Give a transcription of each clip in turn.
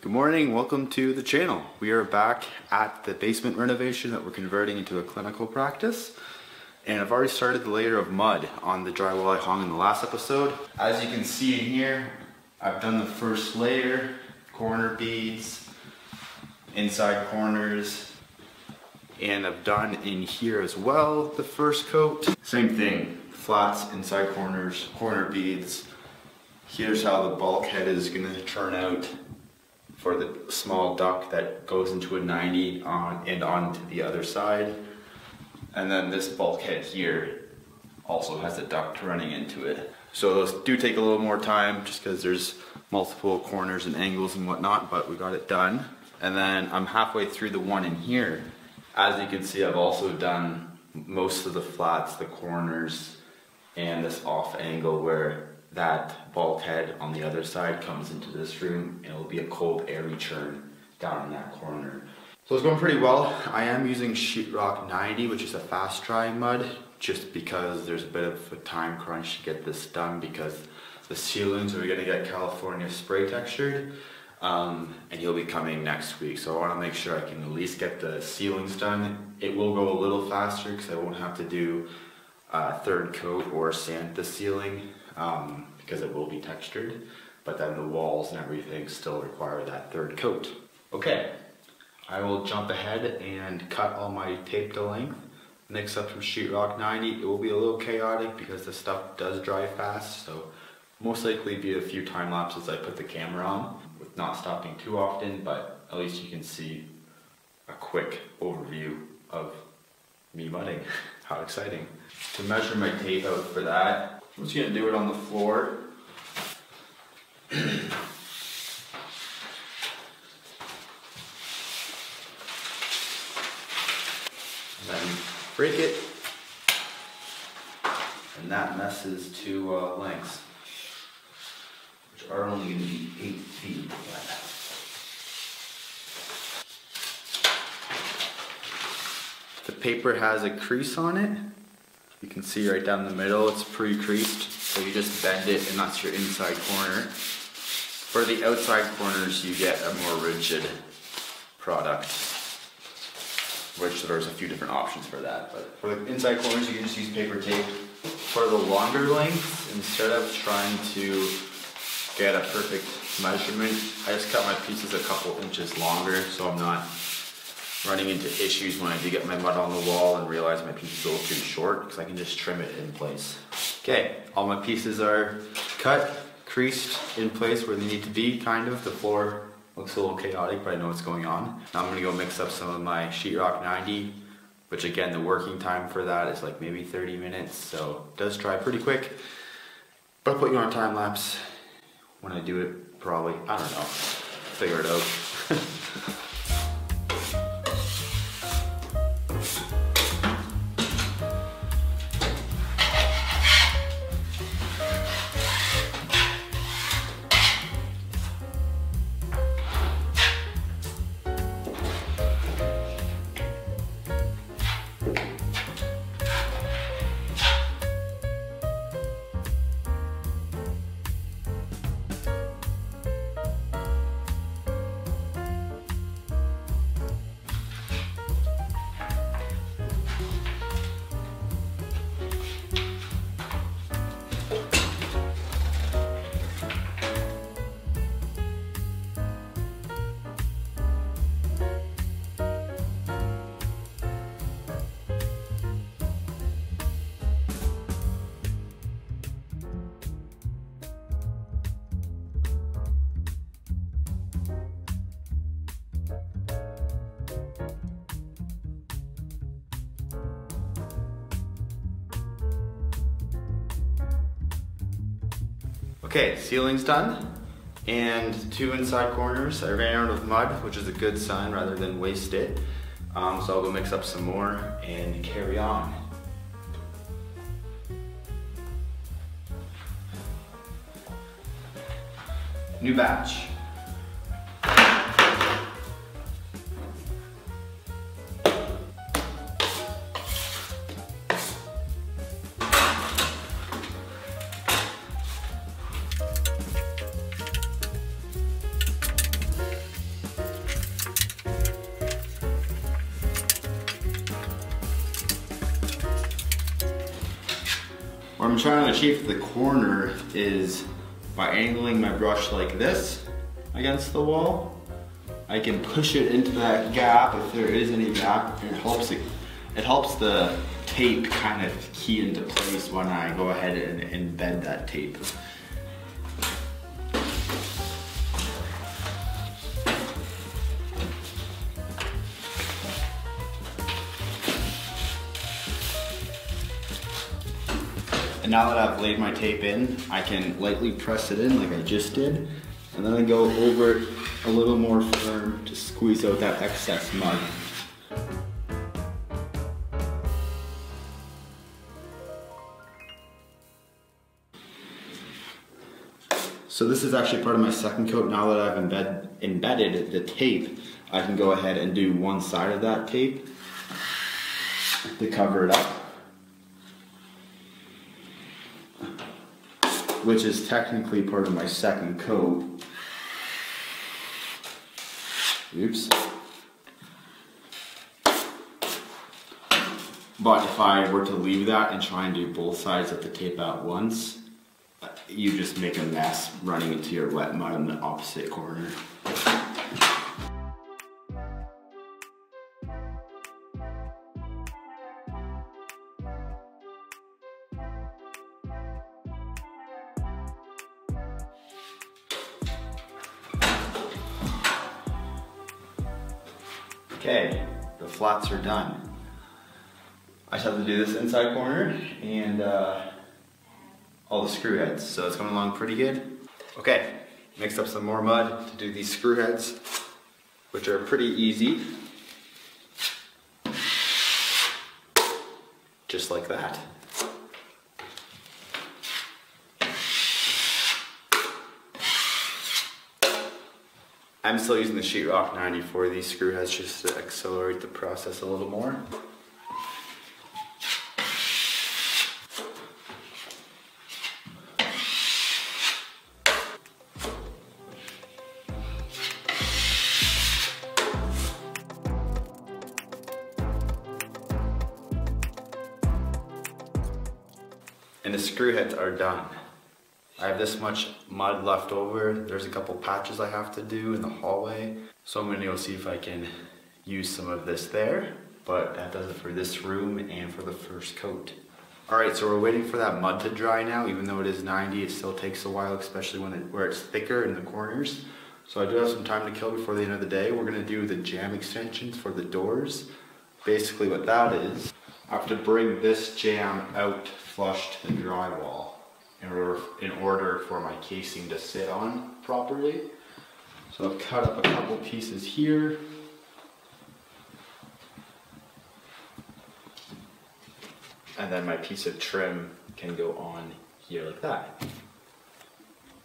Good morning, welcome to the channel. We are back at the basement renovation that we're converting into a clinical practice. And I've already started the layer of mud on the drywall I hung in the last episode. As you can see in here, I've done the first layer, corner beads, inside corners, and I've done in here as well the first coat. Same thing, flats, inside corners, corner beads. Here's how the bulkhead is going to turn out for the small duct that goes into a 90 and onto the other side. And then this bulkhead here also has a duct running into it. So those do take a little more time just because there's multiple corners and angles and whatnot, but we got it done. And then I'm halfway through the one in here. As you can see, I've also done most of the flats, the corners, and this off angle where that bulkhead on the other side comes into this room, and it will be a cold airy churn down in that corner. So it's going pretty well. I am using Sheetrock 90, which is a fast drying mud, just because there's a bit of a time crunch to get this done because the ceilings are going to get California spray textured, and he'll be coming next week. So I want to make sure I can at least get the ceilings done. It will go a little faster because I won't have to do a third coat or sand the ceiling. Because it will be textured, but then the walls and everything still require that third coat. Okay, I will jump ahead and cut all my tape to length, mix up some Sheetrock 90. It will be a little chaotic because the stuff does dry fast, so most likely be a few time lapses I put the camera on, with not stopping too often, but at least you can see a quick overview of me mudding. How exciting. To measure my tape out for that, I'm just going to do it on the floor. Then break it, and that messes to lengths, which are only going to be 8 feet. The paper has a crease on it. You can see right down the middle, it's pre-creased, so you just bend it and that's your inside corner. For the outside corners, you get a more rigid product, which there's a few different options for that. But for the inside corners, you can just use paper tape. For the longer lengths, instead of trying to get a perfect measurement, I just cut my pieces a couple inches longer so I'm not running into issues when I do get my mud on the wall and realize my piece is a little too short, because I can just trim it in place. Okay, all my pieces are cut, creased in place where they need to be, kind of. The floor looks a little chaotic, but I know what's going on. Now I'm gonna go mix up some of my Sheetrock 90, which again, the working time for that is like maybe 30 minutes, so it does dry pretty quick. But I'll put you on a time lapse when I do it, probably. I don't know, figure it out. Okay, ceiling's done, and 2 inside corners. I ran out of mud, which is a good sign rather than waste it. So I'll go mix up some more and carry on. New batch. I'm trying to achieve the corner is by angling my brush like this against the wall. I can push it into that gap if there is any gap. It helps the tape kind of key into place when I go ahead and embed that tape. And now that I've laid my tape in, I can lightly press it in like I just did, and then I go over it a little more firm to squeeze out that excess mud. So this is actually part of my second coat. Now that I've embedded the tape, I can go ahead and do one side of that tape to cover it up, which is technically part of my second coat. Oops. But if I were to leave that and try and do both sides of the tape at once, you just make a mess running into your wet mud in the opposite corner. Okay, the flats are done. I just have to do this inside corner and all the screw heads, so it's coming along pretty good. Okay, mixed up some more mud to do these screw heads, which are pretty easy. Just like that. I'm still using the Sheetrock 90 for these screw heads just to accelerate the process a little more. And the screw heads are done. I have this much mud left over. There's a couple patches I have to do in the hallway. So I'm gonna go see if I can use some of this there, but that does it for this room and for the first coat. All right, so we're waiting for that mud to dry now. Even though it is 90, it still takes a while, especially where it's thicker in the corners. So I do have some time to kill before the end of the day. We're gonna do the jamb extensions for the doors. Basically what that is, I have to bring this jamb out flush to the drywall in order for my casing to sit on properly. So I've cut up a couple pieces here. And then my piece of trim can go on here like that.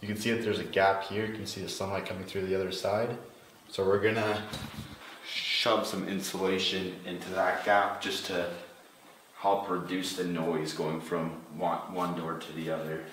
You can see that there's a gap here. You can see the sunlight coming through the other side. So we're gonna shove some insulation into that gap just to help reduce the noise going from one door to the other.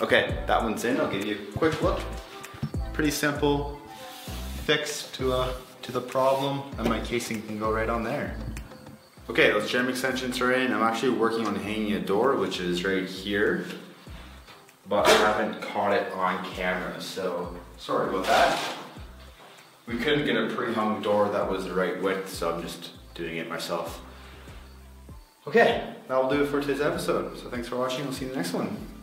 Okay, that one's in. I'll give you a quick look. Pretty simple fix to the problem, and my casing can go right on there. Okay, those jamb extensions are in. I'm actually working on hanging a door, which is right here, but I haven't caught it on camera, so sorry about that. We couldn't get a pre-hung door that was the right width, so I'm just doing it myself. Okay, that'll do it for today's episode. So thanks for watching. We'll see you in the next one.